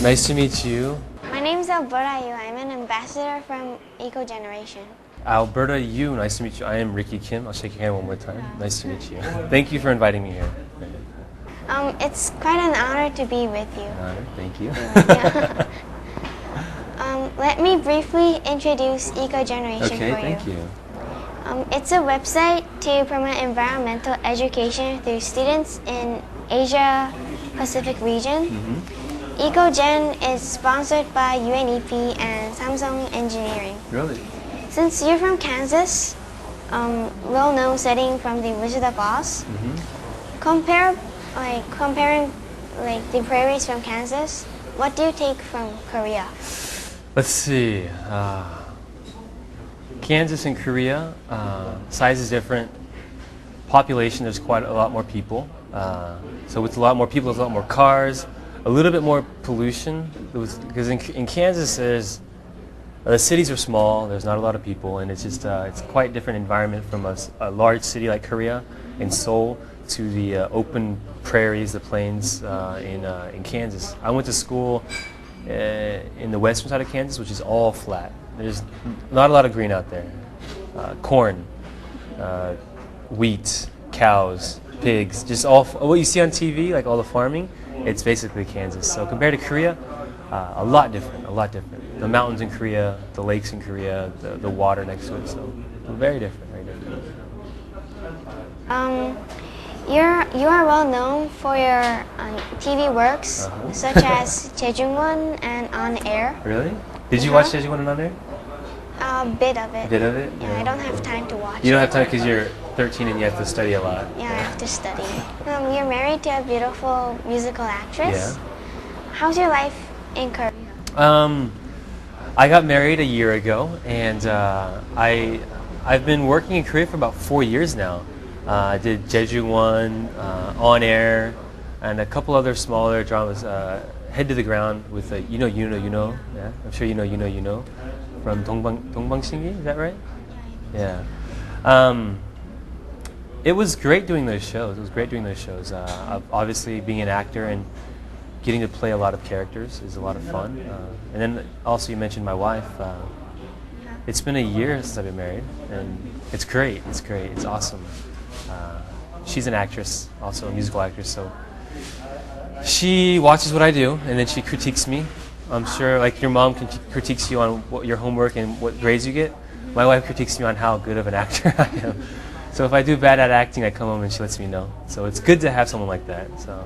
Nice to meet you. My name's Alberta Yu. I'm an ambassador from Eco Generation. Alberta Yu, nice to meet you. I am Ricky-Kim. I'll shake your hand one more time. Nice to meet you. Thank you for inviting me here. It's quite an honor to be with you. Thank you. Yeah. Let me briefly introduce Eco Generation for you. Okay, thank you. It's a website to promote environmental education through students in Asia Pacific region. EcoGen is sponsored by UNEP and Samsung Engineering. Really? Since you're from Kansas, well-known setting from the Wizard of Oz, comparing the prairies from Kansas, what do you take from Korea? Let's see. Kansas and Korea, size is different. Population, there's quite a lot more people. So with a lot more people, there's a lot more cars, a little bit more pollution. Because in Kansas, the cities are small, there's not a lot of people, and it's just it's quite a different environment from a large city like Korea and Seoul to the open prairies, the plains in Kansas. I went to school in the western side of Kansas, which is all flat. There's not a lot of green out there. Corn, wheat, cows, pigs, just all what you see on TV, like all the farming, it's basically Kansas. So compared to Korea, a lot different, a lot different. The mountains in Korea, the lakes in Korea, the water next to it, so very different, very different. You are well known for your TV works, such as Jejungwon and On Air. Really? Did you watch Jejungwon and On Air? A bit of it. Bit of it? Yeah, I don't have time to watch. You don't have time because you're 13 and you have to study a lot. Yeah, I have to study. You're married to a beautiful musical actress. Yeah. How's your life in Korea? I got married a year ago, and I've been working in Korea for about 4 years now. I did Jejungwon, On Air, and a couple other smaller dramas. Head to the Ground with You Know. Yeah, I'm sure you know from Dongbangsingi. Is that right? Yeah. It was great doing those shows. Obviously, being an actor and getting to play a lot of characters is a lot of fun. And then also you mentioned my wife. It's been a year since I've been married, and it's great. It's awesome. She's an actress, also a musical actress, so she watches what I do, and then she critiques me. I'm sure, like your mom critiques you on your homework and what grades you get. My wife critiques me on how good of an actor I am. So if I do bad at acting, I come home and she lets me know. So it's good to have someone like that, so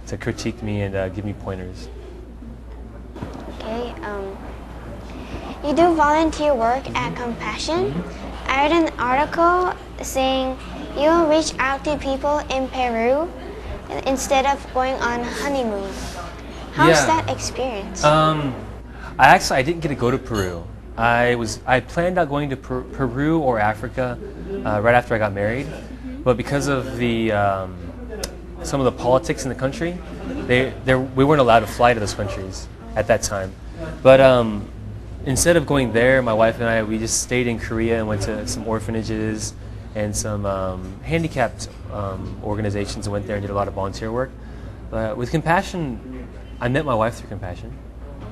to critique me and give me pointers. Okay. You do volunteer work at Compassion. I read an article saying you will reach out to people in Peru instead of going on honeymoon. How's that experience? I didn't get to go to Peru. I planned out going to Peru or Africa right after I got married, but because of some of the politics in the country, we weren't allowed to fly to those countries at that time. But instead of going there, my wife and I, we just stayed in Korea and went to some orphanages and some handicapped organizations and went there and did a lot of volunteer work. But with Compassion, I met my wife through Compassion.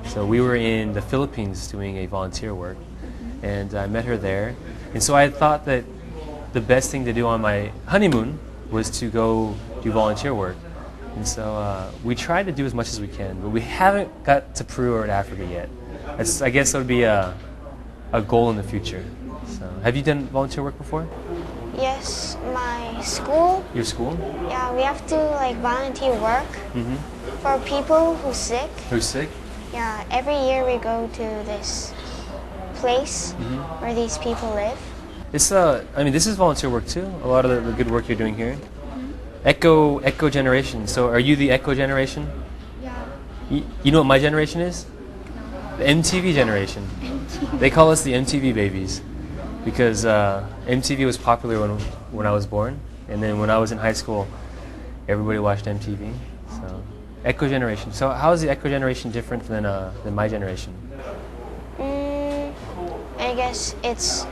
So we were in the Philippines doing a volunteer work, and I met her there. And so I thought that the best thing to do on my honeymoon was to go do volunteer work. And so we tried to do as much as we can, but we haven't got to Peru or Africa yet. I guess that would be a goal in the future. So, have you done volunteer work before? Yes, my school. Your school? Yeah, we have to volunteer work for people who's sick. Who's sick? Yeah, every year we go to this place where these people live. This is volunteer work too. A lot of the good work you're doing here. Eco generation. So, are you the Eco generation? Yeah. You know what my generation is? The MTV generation. They call us the MTV babies because MTV was popular when I was born, and then when I was in high school, everybody watched MTV. So, Eco generation. So, how is the Eco generation different than my generation? I guess it's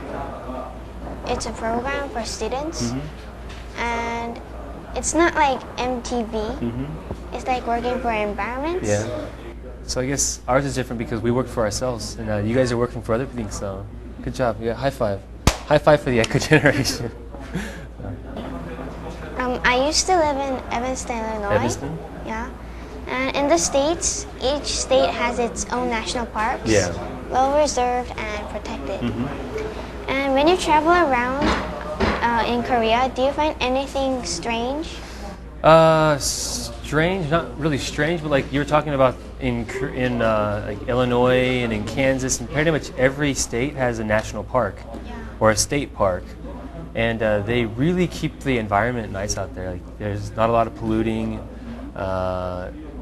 a program for students, and it's not like MTV. It's like working for environments. Yeah. So I guess ours is different because we work for ourselves, and you guys are working for other things. So good job. Yeah, high five. High five for the eco generation. I used to live in Evanston, Illinois. Evanston? Yeah. And in the States, each state has its own national parks. Yeah. Well reserved and protected. And when you travel around in Korea, do you find anything strange? Strange, not really strange, but like you were talking about in like Illinois and in Kansas, and pretty much every state has a national park or a state park, and they really keep the environment nice out there. Like there's not a lot of polluting.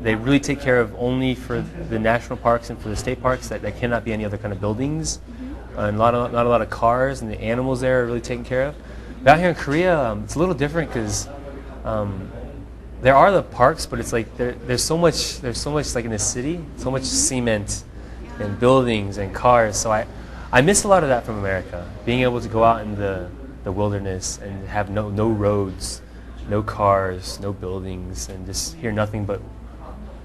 They really take care of only for the national parks and for the state parks that there cannot be any other kind of buildings, and not a lot of cars, and the animals there are really taken care of. But out here in Korea, it's a little different because there are the parks, but it's like there's so much like in the city, so much cement and buildings and cars. So I miss a lot of that from America. Being able to go out in the wilderness and have no roads, no cars, no buildings, and just hear nothing but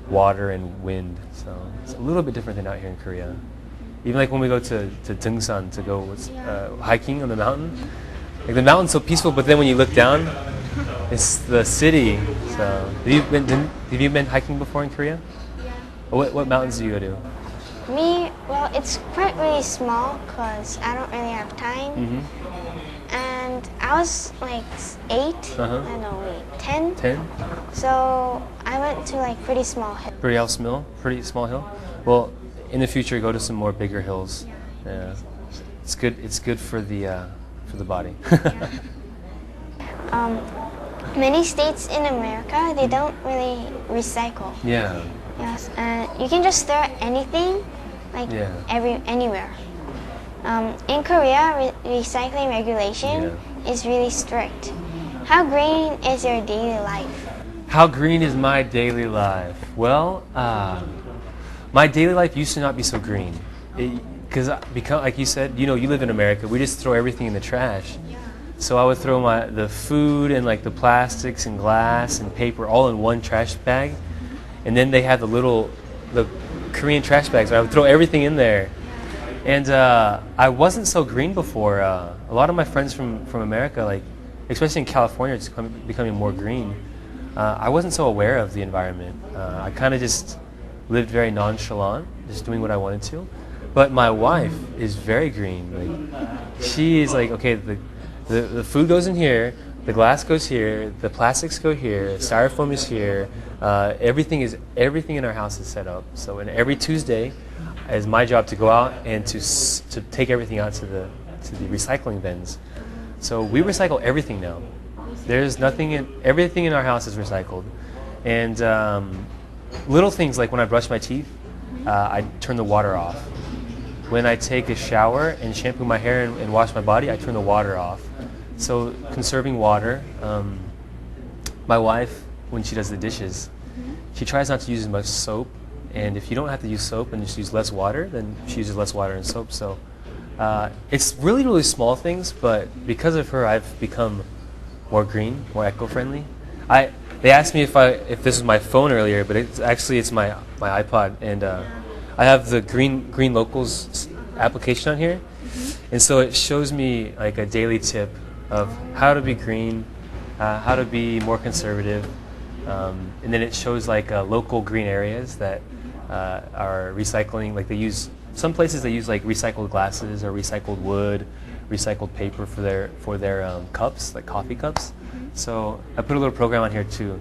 water and wind. So it's a little bit different than out here in Korea. Even like when we go to Dungsan to go hiking on the mountain, like the mountain's so peaceful, but then when you look down, it's the city. So have you been hiking before in Korea? Yeah. What mountains do you go to? Me, well, it's quite really small because I don't really have time. And I was like 8, I don't know, wait, 10? 10? So I went to like pretty small hills. Pretty small hill? Well, in the future, go to some more bigger hills. Yeah. It's good for the body. Many states in America, they don't really recycle. Yeah. Yes, and you can just throw anything, like anywhere. In Korea, recycling regulation is really strict. How green is your daily life? How green is my daily life? Well, my daily life used to not be so green. Because like you said, you live in America, we just throw everything in the trash. So I would throw the food and like the plastics and glass and paper all in one trash bag. And then they had the Korean trash bags. So I would throw everything in there. And I wasn't so green before. A lot of my friends from America, like especially in California, it's becoming more green. I wasn't so aware of the environment. I kind of just lived very nonchalant, just doing what I wanted to. But my wife is very green. Like she is like, okay, the food goes in here, the glass goes here, the plastics go here, styrofoam is here. Everything in our house is set up. So every Tuesday, it's my job to go out and to take everything out to the recycling bins. So we recycle everything now. There's everything in our house is recycled, and little things like when I brush my teeth, I turn the water off. When I take a shower and shampoo my hair and wash my body, I turn the water off. So conserving water. My wife, when she does the dishes, she tries not to use as much soap. And if you don't have to use soap and just use less water, then she uses less water and soap. So it's really, really small things, but because of her, I've become more green, more eco-friendly. They asked me if this was my phone earlier, but it's my iPod, and I have the Green Locals application on here, and so it shows me like a daily tip of how to be green, how to be more conservative, and then it shows like local green areas that are recycling. Like some places they use like recycled glasses or recycled wood, recycled paper for their cups, like coffee cups. So I put a little program on here too.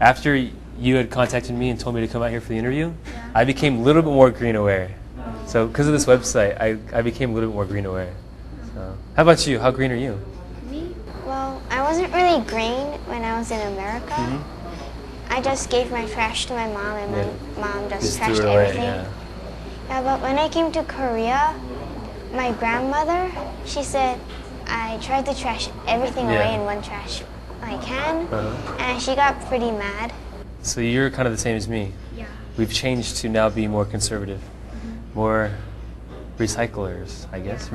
After you had contacted me and told me to come out here for the interview, I became a little bit more green aware. So because of this website, I became a little bit more green aware. So, how about you? How green are you? Me? Well, I wasn't really green when I was in America. I just gave my trash to my mom, and my mom just trashed everything. Yeah, but when I came to Korea, my grandmother, she said I tried to trash everything away in one trash can, and she got pretty mad. So you're kind of the same as me. Yeah. We've changed to now be more conservative, more recyclers, I guess.